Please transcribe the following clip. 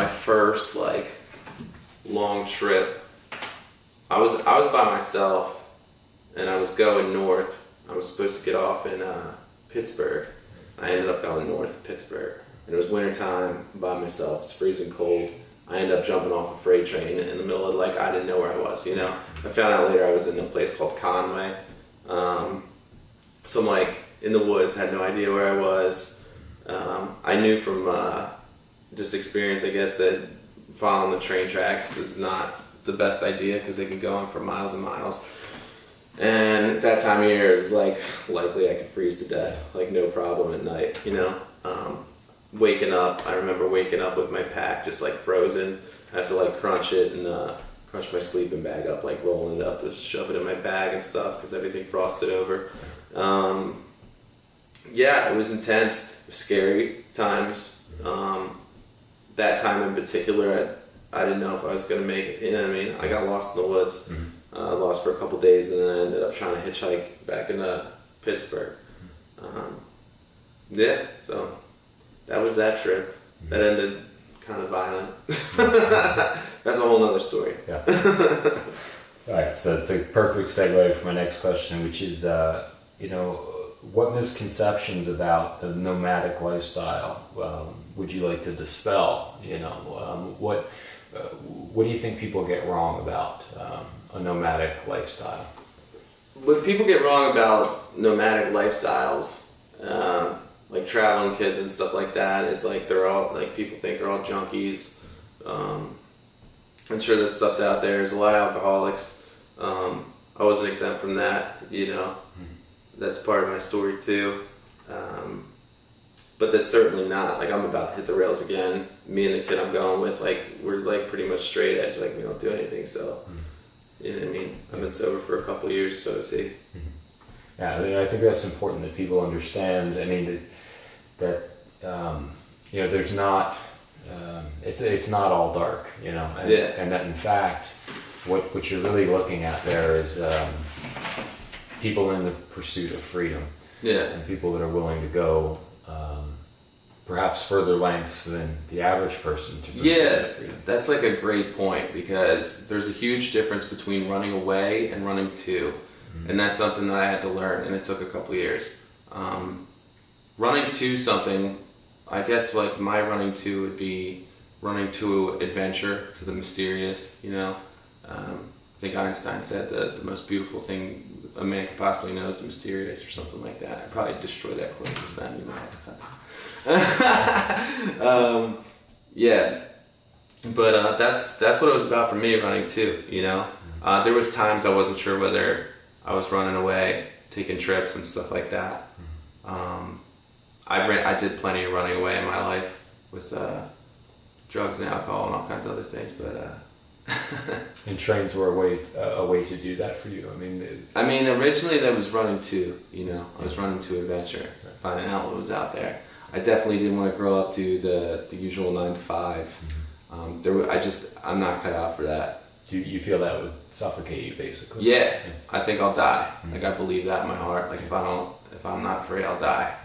my first like long trip. I was by myself, and I was going north. I was supposed to get off in Pittsburgh. I ended up going north to Pittsburgh. And it was wintertime, by myself. It's freezing cold. I ended up jumping off a freight train in the middle of, like, I didn't know where I was, you know. I found out later I was in a place called Conway. So I'm, like, in the woods, had no idea where I was. I knew from just experience, I guess, that following the train tracks is not the best idea because they can go on for miles and miles. And at that time of year, it was like likely I could freeze to death, like no problem at night, you know. Waking up, I remember waking up with my pack just like frozen. I have to like crunch it and crunch my sleeping bag up, like rolling it up to shove it in my bag and stuff because everything frosted over. Yeah, it was intense, it was scary times. That time in particular, I didn't know if I was going to make it, you know what I mean? I got lost in the woods. Lost for a couple days, and then I ended up trying to hitchhike back into Pittsburgh. Yeah, so that was that trip. That ended kind of violent. That's a whole nother story. Yeah. All right, so it's a perfect segue for my next question, which is, what misconceptions about the nomadic lifestyle would you like to dispel? What do you think people get wrong about a nomadic lifestyle? What people get wrong about nomadic lifestyles, like traveling kids and stuff like that, is like they're all like people think they're all junkies. I'm sure that stuff's out there. There's a lot of alcoholics. I wasn't exempt from that, you know. That's part of my story too. But that's certainly not, like, I'm about to hit the rails again. Me and the kid I'm going with, like, we're like pretty much straight edge, like we don't do anything, so, you know what I mean? I've been sober for a couple of years, so to see. Yeah, I think that's important that people understand. I mean, that there's not, it's not all dark, you know, and that in fact, what you're really looking at there is people in the pursuit of freedom. Yeah. And people that are willing to go perhaps further lengths than the average person to pursue that freedom. That's like a great point, because there's a huge difference between running away and running to. And that's something that I had to learn, and it took a couple years. Running to something, I guess like my running to would be running to adventure, to the mysterious, you know. I think Einstein said that the most beautiful thing a man could possibly know is mysterious, or something like that. I probably destroyed that quote just then, you might have to cut that. Yeah, but that's what it was about for me, running too, you know. There was times I wasn't sure whether I was running away, taking trips and stuff like that. I did plenty of running away in my life with drugs and alcohol and all kinds of other things, but and trains were a way to do that for you. I mean, originally that was running to, you know. I was running to adventure, finding out what was out there. I definitely didn't want to grow up to the usual 9 to 5. I'm not cut out for that. You feel that would suffocate you, basically? Yeah, I think I'll die. Like, I believe that in my heart. Like, if I'm not free, I'll die.